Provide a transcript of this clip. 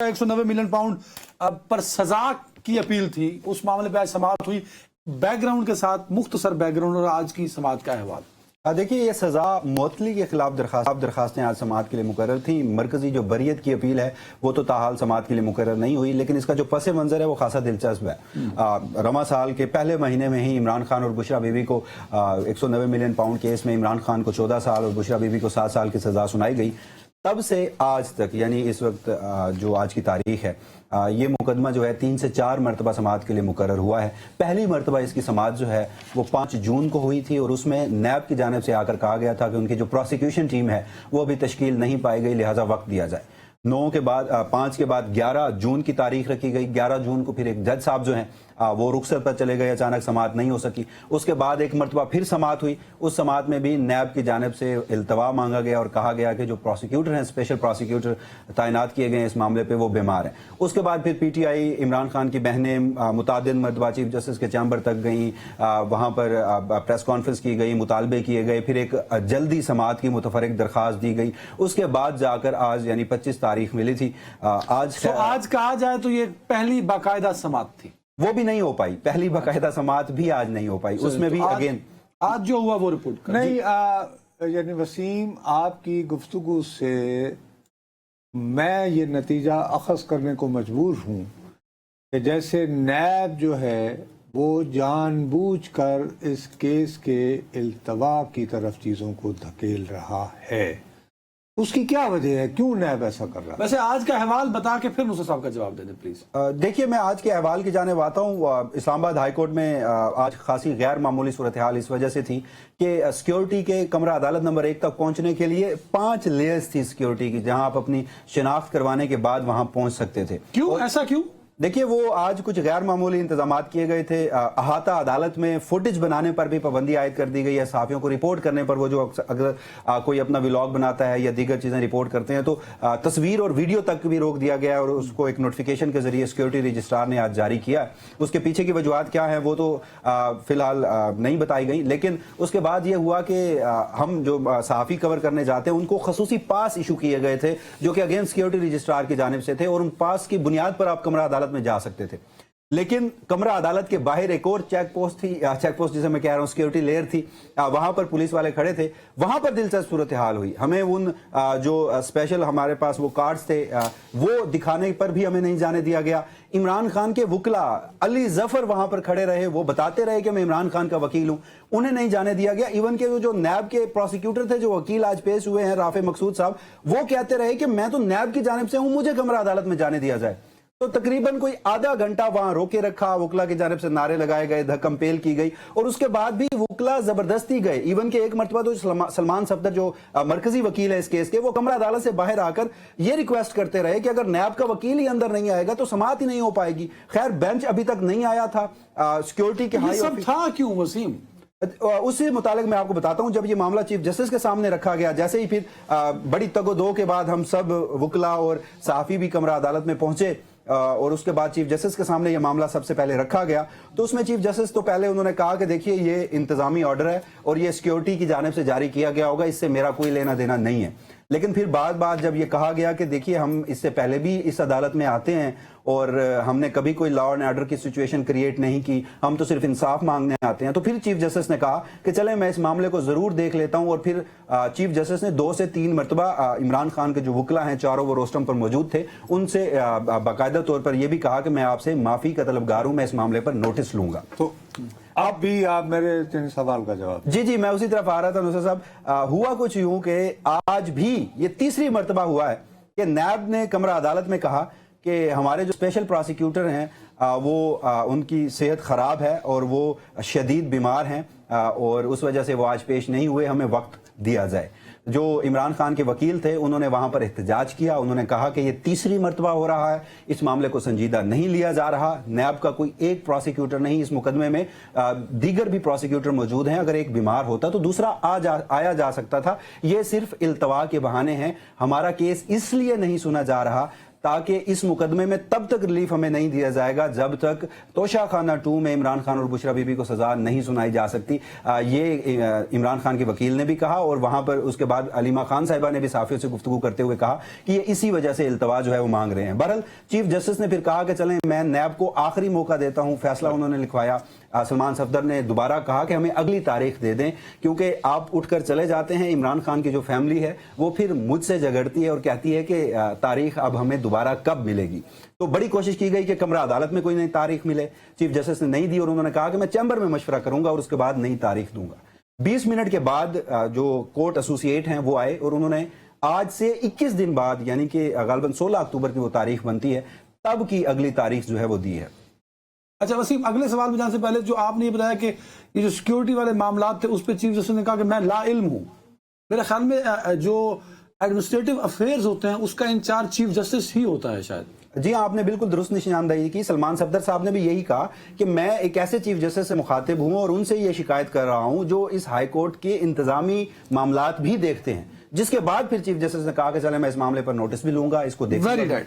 190 million pound पर सजा की अपील थी, उस मामले पे आज समाअत हुई। बैकग्राउंड के साथ मुख्तसर बैकग्राउंड और आज की समाअत का अहवाल। देखिए, ये सजा मुअत्तली के खिलाफ दरखास्तें आज समाअत के लिए मुकर्रर थी। मरकजी जो बरियत की अपील है वो तो ताहाल समाअत के लिए मुकर्रर नहीं हुई, लेकिन इसका जो पस मंजर है वो खासा दिलचस्प है। रमा साल के पहले महीने में ही इमरान खान और बुशरा बीबी को 190 मिलियन पाउंड केस में इमरान खान को 14 साल और बुशरा बीबी को 7 साल की सजा सुनाई गई। तब से आज तक, यानी इस वक्त जो आज की तारीख है, ये मुकदमा जो है 3 से 4 मरतबा समाअत के लिए मुकर्रर हुआ है। पहली मरतबा इसकी समाअत जो है वो 5 जून को हुई थी और उसमें नैब की जानिब से आकर कहा गया था कि उनकी जो प्रोसिक्यूशन टीम है वो अभी तश्कील नहीं पाई गई, लिहाजा वक्त दिया जाए। 9 के बाद 5 के बाद 11 जून की तारीख रखी गई। 11 जून को फिर एक जज साहब जो हैं वो रुखसत पर चले गए, अचानक समाअत नहीं हो सकी। उसके बाद एक मरतबा फिर समाअत हुई। उस समाअत में भी नैब की जानिब से इल्तवा मांगा गया और कहा गया कि जो प्रोसिक्यूटर हैं, स्पेशल प्रोसिक्यूटर तैनात किए गए इस मामले पे, वो बीमार हैं। उसके बाद फिर पीटीआई, इमरान खान की बहनें मुतादिद मरतबा चीफ जस्टिस के चैम्बर तक गई, वहाँ पर प्रेस कॉन्फ्रेंस की गई, मुतालबे किए गए, फिर एक जल्दी समाअत की मुतफरिक दरख्वास्त दी गई। उसके बाद जाकर आज यानी 25 तारीख मिली थी। आज कहा जाए तो ये पहली बाकायदा समाअत थी, वो भी नहीं हो पाई। पहली बाकायदा समाअत भी आज नहीं हो पाई, उसमें भी अगेन आज जो हुआ वो रिपोर्ट कर नहीं। यानी वसीम, आपकी गुफ्तगू से मैं ये नतीजा अखज़ करने को मजबूर हूँ कि जैसे नैब जो है वो जानबूझकर इस केस के इल्तवा की तरफ चीज़ों को धकेल रहा है। उसकी क्या वजह है, क्यों नैब ऐसा कर रहा है? वैसे आज का अहवाल बता के फिर मुझे साहब का जवाब दे दें प्लीज। देखिए, मैं आज के अहवाल की जानिब आता हूँ। इस्लामाबाद हाई कोर्ट में आज खासी गैर मामूली सूरत हाल इस वजह से थी कि सिक्योरिटी के कमरा अदालत नंबर 1 तक पहुंचने के लिए 5 लेयर्स थी सिक्योरिटी की, जहां आप अपनी शिनाख्त करवाने के बाद वहां पहुंच सकते थे। क्यों, ऐसा क्यों? देखिए, वो आज कुछ गैर मामूली इंतजाम किए गए थे। अहाता अदालत में फुटेज बनाने पर भी पाबंदी आयद कर दी गई है। सहाफियों को रिपोर्ट करने पर, वो जो अगर कोई अपना व्लॉग बनाता है या दीगर चीजें रिपोर्ट करते हैं तो तस्वीर और वीडियो तक भी रोक दिया गया और उसको एक नोटिफिकेशन के जरिए सिक्योरिटी रजिस्ट्रार ने आज जारी किया। उसके पीछे की वजूहत क्या है वो तो फिलहाल नहीं बताई गई, लेकिन उसके बाद ये हुआ कि हम जो सहाफी कवर करने जाते हैं उनको खसूसी पास इशू किए गए थे जो कि अगेन सिक्योरिटी रजिस्ट्रार की जानिब से थे और उन पास की बुनियाद पर आप कमरा अदालत में जा सकते थे। लेकिन कमरा अदालत के बाहर एक और चेक पोस्ट थी, चेक पोस्ट जिसे मैं कह रहा हूं सिक्योरिटी लेयर थी, वहां पर पुलिस वाले खड़े थे। वहां पर दिलचस्प सूरत हाल हुई। हमें उन जो स्पेशल हमारे पास वो कार्ड्स थे वो दिखाने पर भी हमें नहीं जाने दिया गया। इमरान खान के वकला अली जफर वहां पर खड़े रहे, वो बताते रहे कि मैं इमरान खान का वकील हूं, उन्हें नहीं जाने दिया गया। इवन के जो नैब के प्रोसिक्यूटर थे, जो वकील आज पेश हुए हैं राफे मकसूद साहब, वो कहते रहे कि मैं तो नैब की जानिब से हूं, मुझे कमरा अदालत में जाने दिया जाए। तो तकरीबन कोई आधा घंटा वहां रोके रखा, वकला की जानिब से नारे लगाए गए, धक्कम पेल की गई और उसके बाद भी वकला जबरदस्ती गए। इवन के एक मरतबा तो सलमान सफदर जो मरकजी वकील है इस केस के, वो कमरा अदालत से बाहर आकर ये रिक्वेस्ट करते रहे कि अगर नैब का वकील ही अंदर नहीं आएगा तो समाअत ही नहीं हो पाएगी। खैर, बेंच अभी तक नहीं आया था। सिक्योरिटी के हाई सब था क्यों वसीम? उसी मुतालिक मैं आपको बताता हूं। जब ये मामला चीफ जस्टिस के सामने रखा गया, जैसे ही फिर बड़ी तगो-दो के बाद हम सब वकला और सहाफी भी कमरा अदालत में पहुंचे और उसके बाद चीफ जस्टिस के सामने ये मामला सबसे पहले रखा गया, तो उसमें चीफ जस्टिस तो पहले उन्होंने कहा कि देखिए, ये इंतजामी ऑर्डर है और ये सिक्योरिटी की जानिब से जारी किया गया होगा, इससे मेरा कोई लेना देना नहीं है। लेकिन फिर बाद जब ये कहा गया कि देखिए, हम इससे पहले भी इस अदालत में आते हैं और हमने कभी कोई लॉ एंड ऑर्डर की सिचुएशन क्रिएट नहीं की, हम तो सिर्फ इंसाफ मांगने आते हैं, तो फिर चीफ जस्टिस ने कहा कि चले मैं इस मामले को जरूर देख लेता हूं। और फिर चीफ जस्टिस ने 2 से 3 मरतबा इमरान खान के जो वकला हैं, चारों वो रोस्टम पर मौजूद थे, उनसे बाकायदा तौर पर यह भी कहा कि मैं आपसे माफी का तलबगार हूं, मैं इस मामले पर नोटिस लूंगा। तो आप मेरे सवाल का जवाब। जी, मैं उसी तरफ आ रहा था नुसरत साहब। हुआ कुछ यूं कि आज भी ये तीसरी मरतबा हुआ है कि नैब ने कमरा अदालत में कहा कि हमारे जो स्पेशल प्रोसिक्यूटर हैं वो उनकी सेहत खराब है और वो शदीद बीमार हैं और उस वजह से वो आज पेश नहीं हुए, हमें वक्त दिया जाए। जो इमरान खान के वकील थे उन्होंने वहां पर एहतजाज किया, उन्होंने कहा कि ये तीसरी मरतबा हो रहा है, इस मामले को संजीदा नहीं लिया जा रहा। नैब का कोई एक प्रोसिक्यूटर नहीं, इस मुकदमे में दीगर भी प्रोसिक्यूटर मौजूद हैं। अगर एक बीमार होता तो दूसरा आया जा सकता था। ये सिर्फ इल्तवा के बहाने हैं। हमारा केस इसलिए नहीं सुना जा रहा ताकि इस मुकदमे में तब तक रिलीफ हमें नहीं दिया जाएगा जब तक तोशाखाना 2 में इमरान खान और बुशरा बीबी को सजा नहीं सुनाई जा सकती। ये इमरान खान के वकील ने भी कहा और वहां पर उसके बाद अलीमा खान साहिबा ने भी साफियों से गुफ्तगू करते हुए कहा कि ये इसी वजह से इल्तवा जो है वो मांग रहे हैं। बहरहाल चीफ जस्टिस ने फिर कहा कि चलें मैं नैब को आखिरी मौका देता हूं, फैसला उन्होंने लिखवाया। सलमान सफदर ने दोबारा कहा कि हमें अगली तारीख दे दें, क्योंकि आप उठकर चले जाते हैं, इमरान खान की जो फैमिली है वो फिर मुझसे झगड़ती है और कहती है कि तारीख अब हमें दोबारा कब मिलेगी। तो बड़ी कोशिश की गई कि कमरा अदालत में कोई नई तारीख मिले, चीफ जस्टिस ने नहीं दी और उन्होंने कहा कि मैं चैम्बर में मशवरा करूंगा और उसके बाद नई तारीख दूंगा। 20 मिनट के बाद जो कोर्ट एसोसिएट हैं वो आए और उन्होंने आज से 21 दिन बाद यानी कि गालबन 16 अक्टूबर की वो तारीख बनती है, तब की अगली तारीख जो है वो दी है। अच्छा वसीम, अगले सवाल में जाने से पहले जो आपने ये बताया कि ये जो सिक्योरिटी वाले मामला थे उस पर चीफ जस्टिस ने कहा कि मैं ला इल्म हूं। मेरे ख्याल में जो एडमिनिस्ट्रेटिव अफेयर्स होते हैं उसका इंचार्ज चीफ जस्टिस ही होता है शायद। जी हाँ, आपने बिल्कुल दुरुस्त निशानदेही की। सलमान सफदर साहब ने भी यही कहा कि मैं एक ऐसे चीफ जस्टिस से मुखातिब हूं और उनसे ये शिकायत कर रहा हूं जो इस हाई कोर्ट के इंतजामी मामलात भी देखते हैं, जिसके बाद फिर चीफ जस्टिस ने कहा कि चले मैं इस मामले पर नोटिस भी लूंगा, इसको देखूंगा।